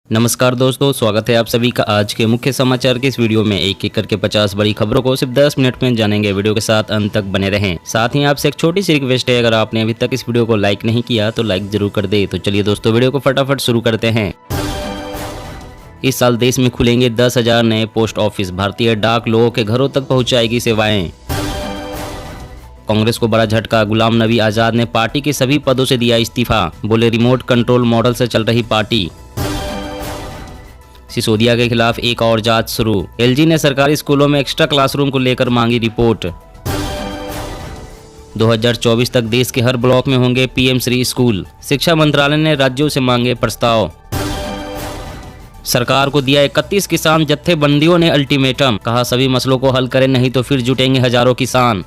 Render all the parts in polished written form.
नमस्कार दोस्तों, स्वागत है आप सभी का आज के मुख्य समाचार के इस वीडियो में। एक एक करके 50 बड़ी खबरों को सिर्फ 10 मिनट में जानेंगे। वीडियो के साथ अंत तक बने रहें। साथ ही आपसे एक छोटी सी रिक्वेस्ट है, अगर आपने अभी तक इस वीडियो को लाइक नहीं किया तो लाइक जरूर कर दे। तो चलिए दोस्तों, वीडियो को फटाफट शुरू करते हैं। इस साल देश में खुलेंगे 10,000 नए पोस्ट ऑफिस। भारतीय डाक लोगों के घरों तक पहुँचाएगी सेवाएं। कांग्रेस को बड़ा झटका, गुलाम नबी आजाद ने पार्टी के सभी पदों से दिया इस्तीफा। बोले रिमोट कंट्रोल मॉडल से चल रही पार्टी। सिसोदिया के खिलाफ एक और जांच शुरू। एलजी ने सरकारी स्कूलों में एक्स्ट्रा क्लासरूम को लेकर मांगी रिपोर्ट। 2024 तक देश के हर ब्लॉक में होंगे पीएम श्री स्कूल। शिक्षा मंत्रालय ने राज्यों से मांगे प्रस्ताव। सरकार को दिया 31 किसान जत्थेबंदियों ने अल्टीमेटम। कहा सभी मसलों को हल करें, नहीं तो फिर जुटेंगे हजारों किसान।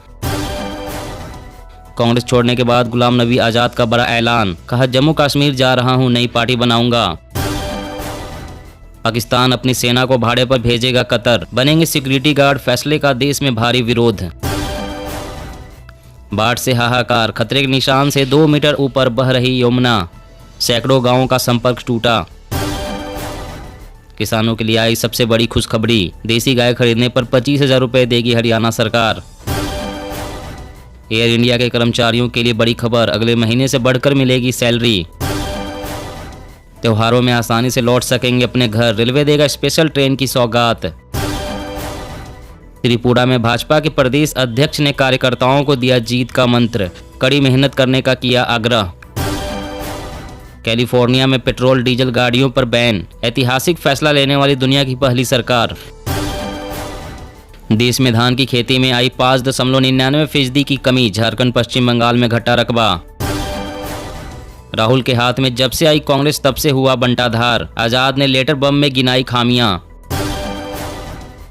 कांग्रेस छोड़ने के बाद गुलाम नबी आजाद का बड़ा ऐलान। कहा जम्मू कश्मीर जा रहा हूं, नई पार्टी बनाऊंगा। पाकिस्तान अपनी सेना को भाड़े पर भेजेगा कतर। बनेंगे सिक्योरिटी गार्ड, फैसले का देश में भारी विरोध। बाढ़ से हाहाकार, खतरे के निशान से 2 मीटर ऊपर बह रही यमुना। सैकड़ों गांवों का संपर्क टूटा। किसानों के लिए आई सबसे बड़ी खुशखबरी। देसी गाय खरीदने पर 25,000 रुपए देगी हरियाणा सरकार। एयर इंडिया के कर्मचारियों के लिए बड़ी खबर, अगले महीने से बढ़कर मिलेगी सैलरी। त्योहारों में आसानी से लौट सकेंगे अपने घर, रेलवे देगा स्पेशल ट्रेन की सौगात। त्रिपुरा में भाजपा के प्रदेश अध्यक्ष ने कार्यकर्ताओं को दिया जीत का मंत्र। कड़ी मेहनत करने का किया आग्रह। कैलिफोर्निया में पेट्रोल डीजल गाड़ियों पर बैन। ऐतिहासिक फैसला लेने वाली दुनिया की पहली सरकार। देश में धान की खेती में आई 5.99% की कमी। झारखंड पश्चिम बंगाल में घटा रकबा। राहुल के हाथ में जब से आई कांग्रेस तब से हुआ बंटाधार। आजाद ने लेटर बम में गिनाई खामियां।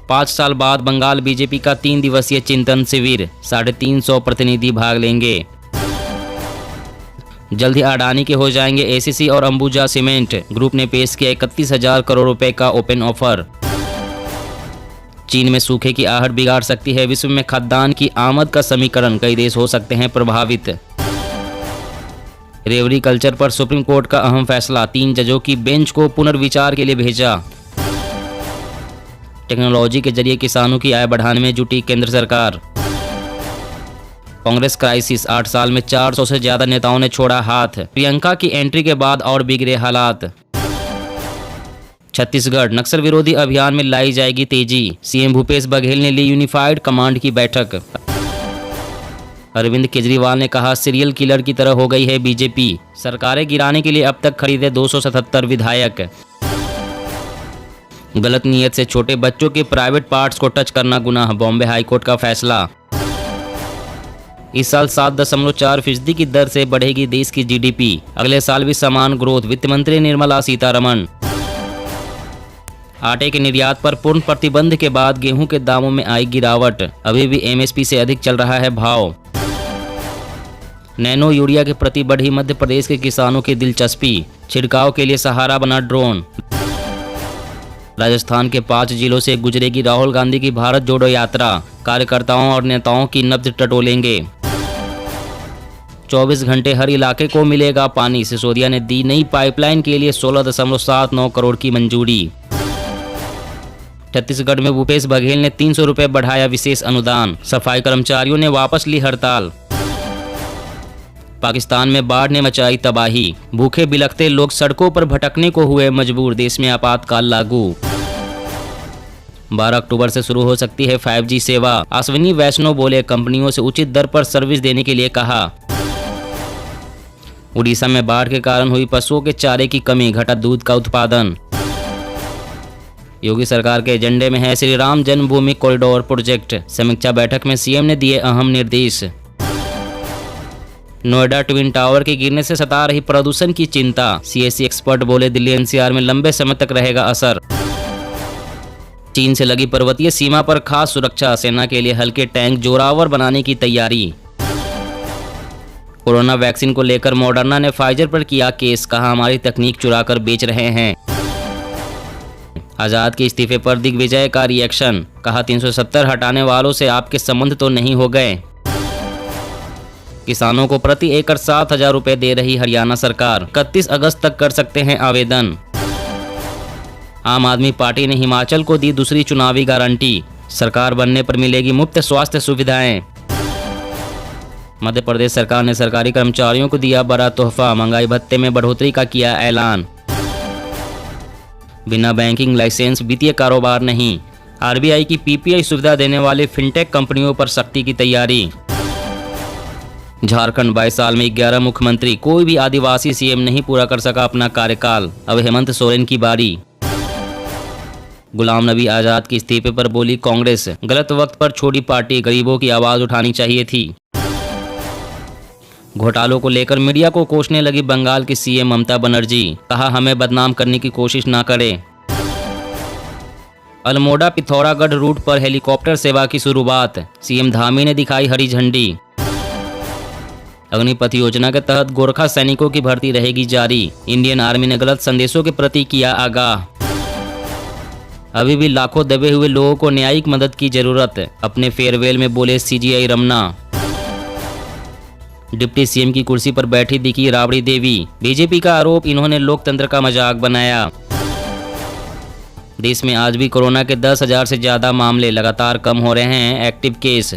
5 साल बाद बंगाल बीजेपी का 3 दिवसीय चिंतन शिविर। 350 प्रतिनिधि भाग लेंगे। जल्द ही अडानी के हो जाएंगे एसीसी और अंबुजा सीमेंट। ग्रुप ने पेश किया 31,000 करोड़ रुपए का ओपन ऑफर। चीन में सूखे की आहट बिगाड़ सकती है विश्व में खाद्यान्न की आमद का समीकरण। कई देश हो सकते हैं प्रभावित। रेवड़ी कल्चर पर सुप्रीम कोर्ट का अहम फैसला। 3 जजों की बेंच को पुनर्विचार के लिए भेजा। टेक्नोलॉजी के जरिए किसानों की आय बढ़ाने में जुटी केंद्र सरकार। कांग्रेस क्राइसिस, 8 साल में 400 से ज्यादा नेताओं ने छोड़ा हाथ। प्रियंका की एंट्री के बाद और बिगड़े हालात। छत्तीसगढ़, नक्सल विरोधी अभियान में लाई जाएगी तेजी। सीएम भूपेश बघेल ने ली यूनिफाइड कमांड की बैठक। अरविंद केजरीवाल ने कहा सीरियल किलर की तरह हो गई है बीजेपी। सरकारें गिराने के लिए अब तक खरीदे 277 विधायक। गलत नीयत से छोटे बच्चों के प्राइवेट पार्ट्स को टच करना गुनाह। बॉम्बे हाईकोर्ट का फैसला। इस साल 7.4% की दर से बढ़ेगी देश की जीडीपी। अगले साल भी समान ग्रोथ। वित्त मंत्री निर्मला सीतारमण। आटे के निर्यात पर पूर्ण प्रतिबंध के बाद गेहूं के दामों में आई गिरावट। अभी भी एमएसपी से अधिक चल रहा है भाव। नैनो यूरिया के प्रति बढ़ी मध्य प्रदेश के किसानों की दिलचस्पी। छिड़काव के लिए सहारा बना ड्रोन। राजस्थान के 5 जिलों से गुजरेगी राहुल गांधी की भारत जोड़ो यात्रा। कार्यकर्ताओं और नेताओं की नब्ज टटोलेंगे। 24 घंटे हर इलाके को मिलेगा पानी। सिसोदिया ने दी नई पाइपलाइन के लिए 16.79 करोड़ की मंजूरी। छत्तीसगढ़ में भूपेश बघेल ने 300 रुपए बढ़ाया विशेष अनुदान। सफाई कर्मचारियों ने वापस ली हड़ताल। पाकिस्तान में बाढ़ ने मचाई तबाही। भूखे बिलखते लोग सड़कों पर भटकने को हुए मजबूर। देश में आपातकाल लागू। 12 अक्टूबर से शुरू हो सकती है 5G सेवा। अश्विनी वैष्णव बोले कंपनियों से उचित दर पर सर्विस देने के लिए कहा। उड़ीसा में बाढ़ के कारण हुई पशुओं के चारे की कमी। घटा दूध का उत्पादन। योगी सरकार के एजेंडे में है श्री राम जन्मभूमि कॉरिडोर प्रोजेक्ट। समीक्षा बैठक में सीएम ने दिए अहम निर्देश। नोएडा ट्विन टावर के गिरने से सता रही प्रदूषण की चिंता। सीएससी एक्सपर्ट बोले दिल्ली एनसीआर में लंबे समय तक रहेगा असर। चीन से लगी पर्वतीय सीमा पर खास सुरक्षा। सेना के लिए हल्के टैंक जोरावर बनाने की तैयारी। कोरोना वैक्सीन को लेकर मॉडर्ना ने फाइजर पर किया केस। कहा हमारी तकनीक चुराकर बेच रहे हैं। आजाद के इस्तीफे पर दिग्विजय का रिएक्शन। कहा 370 हटाने वालों से आपके संबंध तो नहीं हो गए। किसानों को प्रति एकड़ 7,000 रुपए दे रही हरियाणा सरकार। 31 अगस्त तक कर सकते हैं आवेदन। आम आदमी पार्टी ने हिमाचल को दी दूसरी चुनावी गारंटी, सरकार बनने पर मिलेगी मुफ्त स्वास्थ्य सुविधाएं। मध्य प्रदेश सरकार ने सरकारी कर्मचारियों को दिया बड़ा तोहफा, महंगाई भत्ते में बढ़ोतरी का किया ऐलान। बिना बैंकिंग लाइसेंस वित्तीय कारोबार नहीं, आरबीआई की पीपीआई सुविधा देने वाले फिनटेक कंपनियों पर सख्ती की तैयारी। झारखंड 22 साल में 11 मुख्यमंत्री, कोई भी आदिवासी सीएम नहीं पूरा कर सका अपना कार्यकाल, अब हेमंत सोरेन की बारी। गुलाम नबी आजाद के इस्तीफे पर बोली कांग्रेस, गलत वक्त पर छोड़ी पार्टी, गरीबों की आवाज उठानी चाहिए थी। घोटालों को लेकर मीडिया को कोसने लगी बंगाल की सीएम ममता बनर्जी, कहा हमें बदनाम करने की कोशिश ना करें। अल्मोड़ा पिथौरागढ़ रूट पर हेलीकॉप्टर सेवा की शुरुआत, सीएम धामी ने दिखाई हरी झंडी। अग्निपथ योजना के तहत गोरखा सैनिकों की भर्ती रहेगी जारी, इंडियन आर्मी ने गलत संदेशों के प्रति किया आगाह। अभी भी लाखों दबे हुए लोगों को न्यायिक मदद की जरूरत, अपने फेयरवेल में बोले सीजीआई रमना। डिप्टी सीएम की कुर्सी पर बैठी दिखी राबड़ी देवी, बीजेपी का आरोप इन्होंने लोकतंत्र का मजाक बनाया। देश में आज भी कोरोना के 10,000 से ज्यादा मामले, लगातार कम हो रहे हैं एक्टिव केस।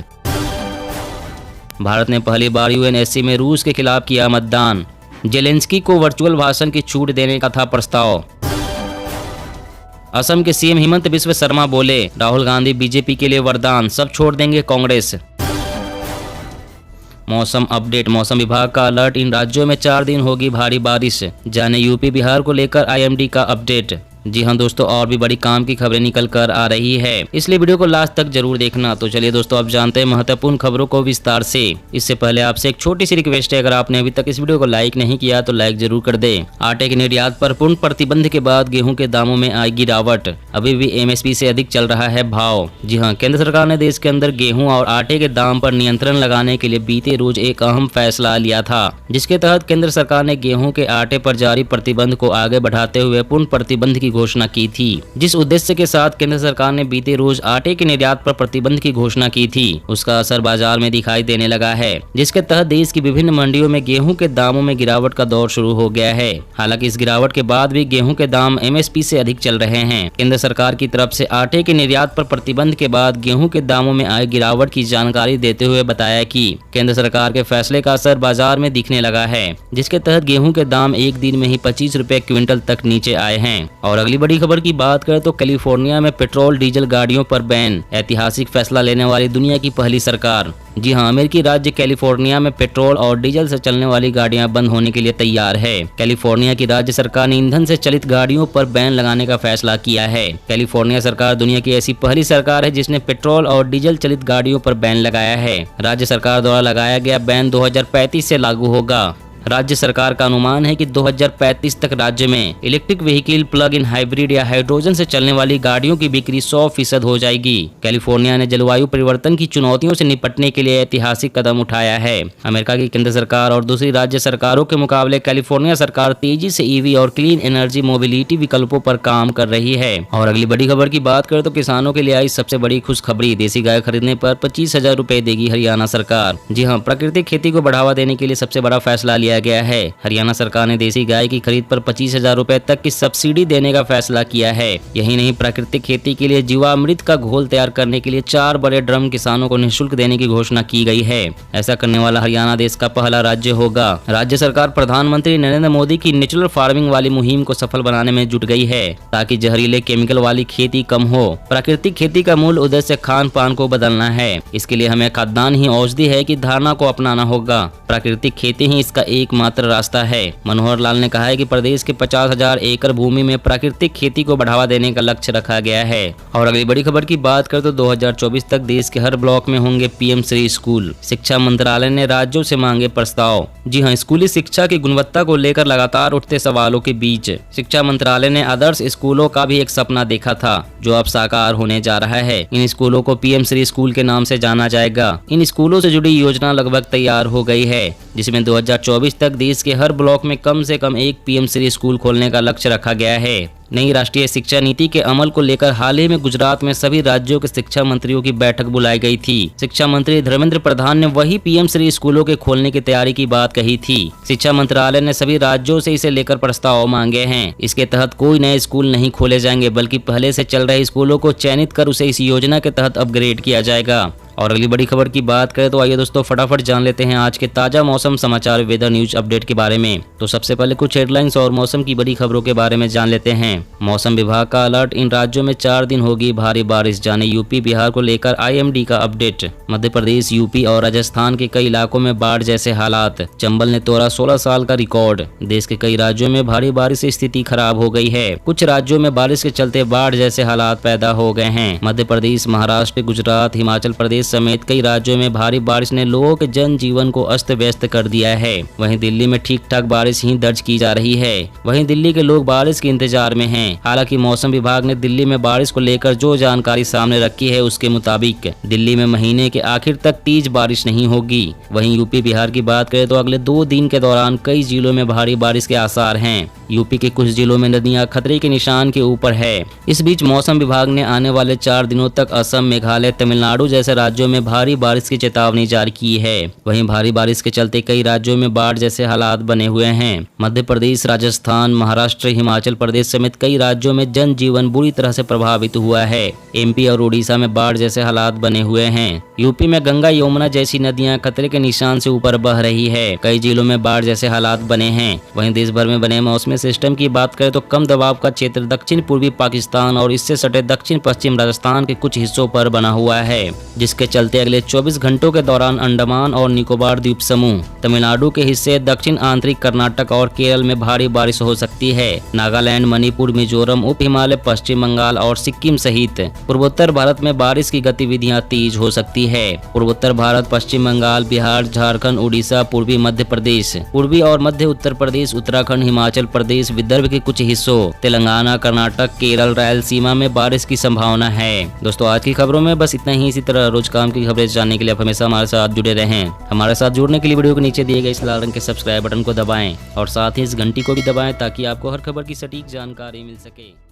भारत ने पहली बार यूएनएससी में रूस के खिलाफ किया मतदान, जेलेंस्की को वर्चुअल भाषण की छूट देने का था प्रस्ताव। असम के सीएम हिमंत बिस्व शर्मा बोले, राहुल गांधी बीजेपी के लिए वरदान, सब छोड़ देंगे कांग्रेस। मौसम अपडेट, मौसम विभाग का अलर्ट, इन राज्यों में 4 दिन होगी भारी बारिश, जाने यूपी बिहार को लेकर आईएमडी का अपडेट। जी हाँ दोस्तों, और भी बड़ी काम की खबरें निकल कर आ रही है, इसलिए वीडियो को लास्ट तक जरूर देखना। तो चलिए दोस्तों, अब जानते हैं महत्वपूर्ण खबरों को विस्तार से। इससे पहले आपसे एक छोटी सी रिक्वेस्ट है, अगर आपने अभी तक इस वीडियो को लाइक नहीं किया तो लाइक जरूर कर दे। आटे के निर्यात पर पूर्ण प्रतिबंध के बाद गेहूं के दामों में आई गिरावट, अभी भी एमएसपी से अधिक चल रहा है भाव। जी हाँ, केंद्र सरकार ने देश के अंदर गेहूँ और आटे के दाम पर नियंत्रण लगाने के लिए बीते रोज एक अहम फैसला लिया था, जिसके तहत केंद्र सरकार ने गेहूँ के आटे पर जारी प्रतिबंध को आगे बढ़ाते हुए पूर्ण प्रतिबंध की घोषणा की थी। जिस उद्देश्य के साथ केंद्र सरकार ने बीते रोज आटे के निर्यात पर प्रतिबंध की घोषणा की थी, उसका असर बाजार में दिखाई देने लगा है, जिसके तहत देश की विभिन्न मंडियों में गेहूं के दामों में गिरावट का दौर शुरू हो गया है। हालांकि इस गिरावट के बाद भी गेहूं के दाम एमएसपी से अधिक चल रहे हैं। केंद्र सरकार की तरफ से आटे के निर्यात पर प्रतिबंध के बाद गेहूं के दामों में आई गिरावट की जानकारी देते हुए बताया कि केंद्र सरकार के फैसले का असर बाजार में दिखने लगा है, जिसके तहत गेहूं के दाम एक दिन में ही 25 रुपए क्विंटल तक नीचे आए हैं। और अगली बड़ी खबर की बात करें तो कैलिफोर्निया में पेट्रोल डीजल गाड़ियों पर बैन, ऐतिहासिक फैसला लेने वाली दुनिया की पहली सरकार। जी हाँ, अमेरिकी राज्य कैलिफोर्निया में पेट्रोल और डीजल से चलने वाली गाड़ियां बंद होने के लिए तैयार है। कैलिफोर्निया की राज्य सरकार ने ईंधन से चलित गाड़ियों पर बैन लगाने का फैसला किया है। कैलिफोर्निया सरकार दुनिया की ऐसी पहली सरकार है जिसने पेट्रोल और डीजल चलित गाड़ियों पर बैन लगाया है। राज्य सरकार द्वारा लगाया गया बैन 2035 से लागू होगा। राज्य सरकार का अनुमान है कि 2035 तक राज्य में electric vehicle, plug in hybrid या हाइड्रोजन से चलने वाली गाड़ियों की बिक्री 100% हो जाएगी। कैलिफोर्निया ने जलवायु परिवर्तन की चुनौतियों से निपटने के लिए ऐतिहासिक कदम उठाया है। अमेरिका की केंद्र सरकार और दूसरी राज्य सरकारों के मुकाबले कैलिफोर्निया सरकार तेजी से ईवी और क्लीन एनर्जी मोबिलिटी विकल्पों पर काम कर रही है। और अगली बड़ी खबर की बात करें तो किसानों के लिए आई सबसे बड़ी खुशखबरी, देसी गाय खरीदने पर 25,000 रुपए देगी हरियाणा सरकार। जी हाँ, प्राकृतिक खेती को बढ़ावा देने के लिए सबसे बड़ा फैसला लिया गया है। हरियाणा सरकार ने देसी गाय की खरीद पर 25,000 रुपए तक की सब्सिडी देने का फैसला किया है। यही नहीं, प्राकृतिक खेती के लिए जीवामृत का घोल तैयार करने के लिए 4 बड़े ड्रम किसानों को निःशुल्क देने की घोषणा की गई है। ऐसा करने वाला हरियाणा देश का पहला राज्य होगा। राज्य सरकार प्रधानमंत्री नरेंद्र मोदी की नेचुरल फार्मिंग वाली मुहिम को सफल बनाने में जुट गई है, ताकि जहरीले केमिकल वाली खेती कम हो। प्राकृतिक खेती का मूल उद्देश्य खान पान को बदलना है। इसके लिए हमें खाद्यान्न ही औषधि है की धारणा को अपनाना होगा। प्राकृतिक खेती ही इसका एकमात्र रास्ता है। मनोहर लाल ने कहा है कि प्रदेश के 50,000 एकड़ भूमि में प्राकृतिक खेती को बढ़ावा देने का लक्ष्य रखा गया है। और अगली बड़ी खबर की बात करें तो 2024 तक देश के हर ब्लॉक में होंगे पीएम श्री स्कूल। शिक्षा मंत्रालय ने राज्यों से मांगे प्रस्ताव। जी हाँ, स्कूली शिक्षा की गुणवत्ता को लेकर लगातार उठते सवालों के बीच शिक्षा मंत्रालय ने आदर्श स्कूलों का भी एक सपना देखा था, जो अब साकार होने जा रहा है। इन स्कूलों को पीएम श्री स्कूल के नाम से जाना जाएगा। इन स्कूलों से जुड़ी योजना लगभग तैयार हो गई है, जिसमें 2024 2024 तक देश के हर ब्लॉक में कम से कम एक पीएम श्री स्कूल खोलने का लक्ष्य रखा गया है। नई राष्ट्रीय शिक्षा नीति के अमल को लेकर हाल ही में गुजरात में सभी राज्यों के शिक्षा मंत्रियों की बैठक बुलाई गई थी। शिक्षा मंत्री धर्मेंद्र प्रधान ने वही पीएम श्री स्कूलों के खोलने की तैयारी की बात कही थी। शिक्षा मंत्रालय ने सभी राज्यों से इसे लेकर प्रस्ताव मांगे हैं। इसके तहत कोई नए स्कूल नहीं खोले जाएंगे, बल्कि पहले से चल रहे स्कूलों को चयनित कर उसे इस योजना के तहत अपग्रेड किया जाएगा। और अगली बड़ी खबर की बात करें तो आइए दोस्तों फटाफट जान लेते हैं आज के ताजा मौसम समाचार वेदर न्यूज अपडेट के बारे में। तो सबसे पहले कुछ हेडलाइंस और मौसम की बड़ी खबरों के बारे में जान लेते हैं। मौसम विभाग का अलर्ट, इन राज्यों में 4 दिन होगी भारी बारिश, जाने यूपी बिहार को लेकर आईएमडी का अपडेट। मध्य प्रदेश, यूपी और राजस्थान के कई इलाकों में बाढ़ जैसे हालात, चंबल ने तोड़ा 16 साल का रिकॉर्ड। देश के कई राज्यों में भारी बारिश से स्थिति खराब हो गई है। कुछ राज्यों में बारिश के चलते बाढ़ जैसे हालात पैदा हो गए हैं। मध्य प्रदेश, महाराष्ट्र, गुजरात, हिमाचल प्रदेश समेत कई राज्यों में भारी बारिश ने लोगों के जनजीवन को अस्त व्यस्त कर दिया है। वहीं दिल्ली में ठीक ठाक बारिश ही दर्ज की जा रही है। वहीं दिल्ली के लोग बारिश के इंतजार में हैं। हालांकि मौसम विभाग ने दिल्ली में बारिश को लेकर जो जानकारी सामने रखी है उसके मुताबिक दिल्ली में महीने के आखिर तक तेज बारिश नहीं होगी। वहीं यूपी बिहार की बात करें तो अगले 2 दिन के दौरान कई जिलों में भारी बारिश के आसार हैं। यूपी के कुछ जिलों में नदियां खतरे के निशान के ऊपर है। इस बीच मौसम विभाग ने आने वाले 4 दिनों तक असम, मेघालय, तमिलनाडु जैसे राज्यों में भारी बारिश की चेतावनी जारी की है। वहीं भारी बारिश के चलते कई राज्यों में बाढ़ जैसे हालात बने हुए हैं। मध्य प्रदेश, राजस्थान, महाराष्ट्र, हिमाचल प्रदेश समेत कई राज्यों में जनजीवन बुरी तरह से प्रभावित हुआ है। एमपी और उड़ीसा में बाढ़ जैसे हालात बने हुए हैं। यूपी में गंगा, यमुना जैसी नदियां खतरे के निशान से ऊपर बह रही है। कई जिलों में बाढ़ जैसे हालात बने हैं। वहीं देश भर में बने मौसमी सिस्टम की बात करें तो कम दबाव का क्षेत्र दक्षिण पूर्वी पाकिस्तान और इससे सटे दक्षिण पश्चिम राजस्थान के कुछ हिस्सों पर बना हुआ है, जिसके चलते अगले 24 घंटों के दौरान अंडमान और निकोबार द्वीप समूह, तमिलनाडु के हिस्से, दक्षिण आंतरिक कर्नाटक और केरल में भारी बारिश हो सकती है। नागालैंड, मणिपुर, मिजोरम, उप हिमालय, पश्चिम बंगाल और सिक्किम सहित पूर्वोत्तर भारत में बारिश की गतिविधियां तेज हो सकती है। पूर्वोत्तर भारत, पश्चिम बंगाल, बिहार, झारखंड, उड़ीसा, पूर्वी मध्य प्रदेश, पूर्वी और मध्य उत्तर प्रदेश, उत्तराखंड, हिमाचल प्रदेश, विदर्भ के कुछ हिस्सों, तेलंगाना, कर्नाटक, केरल, रायलसीमा में बारिश की संभावना है। दोस्तों आज की खबरों में बस इतना ही। इसी तरह रोज काम की खबरें जानने के लिए आप हमेशा हमारे साथ जुड़े रहें। हमारे साथ जुड़ने के लिए वीडियो के नीचे दिए गए इस लाल रंग के सब्सक्राइब बटन को दबाएं और साथ ही इस घंटी को भी दबाएं ताकि आपको हर खबर की सटीक जानकारी मिल सके।